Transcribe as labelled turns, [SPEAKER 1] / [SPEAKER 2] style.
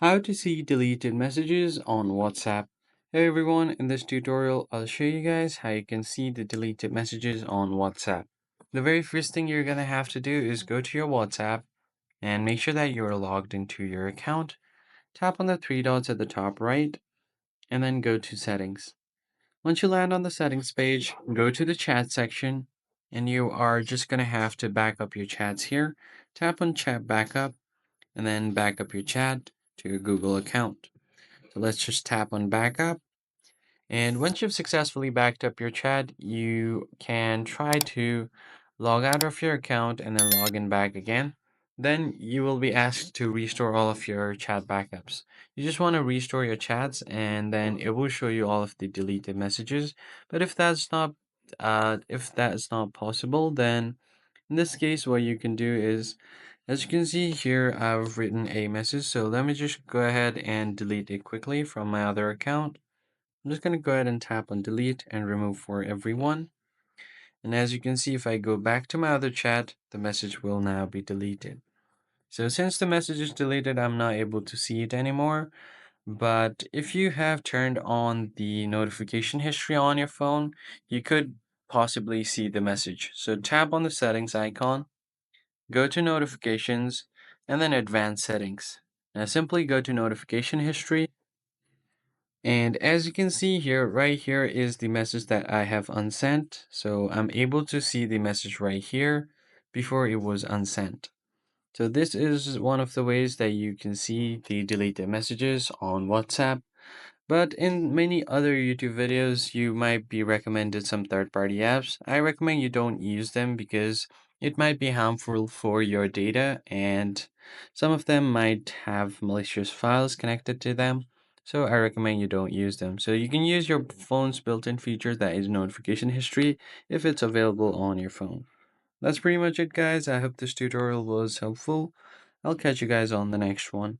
[SPEAKER 1] How to see deleted messages on WhatsApp. Hey everyone, in this tutorial I'll show you guys how you can see the deleted messages on WhatsApp. The very first thing you're going to have to do is go to your WhatsApp and make sure that you're logged into your account. Tap on the three dots at the top right and then go to settings. Once you land on the settings page, go to the chat section and you are just going to have to back up your chats here. Tap on chat backup and then back up your chat to your Google account. So let's just tap on backup. And once you've successfully backed up your chat, you can try to log out of your account and then log in back again. Then you will be asked to restore all of your chat backups. You just want to restore your chats and then it will show you all of the deleted messages. But if that is not possible, then in this case, what you can do is, as you can see here, I've written a message. So let me just go ahead and delete it quickly from my other account. I'm just going to go ahead and tap on delete and remove for everyone. And as you can see, if I go back to my other chat, the message will now be deleted. So since the message is deleted, I'm not able to see it anymore. But if you have turned on the notification history on your phone, you could possibly see the message. So tap on the settings icon, go to notifications, and then advanced settings. Now simply go to notification history. And as you can see here, right here is the message that I have unsent. So I'm able to see the message right here before it was unsent. So this is one of the ways that you can see the deleted messages on WhatsApp. But in many other YouTube videos, you might be recommended some third-party apps. I recommend you don't use them because it might be harmful for your data and some of them might have malicious files connected to them. So I recommend you don't use them. So you can use your phone's built-in feature that is notification history if it's available on your phone. That's pretty much it, guys. I hope this tutorial was helpful. I'll catch you guys on the next one.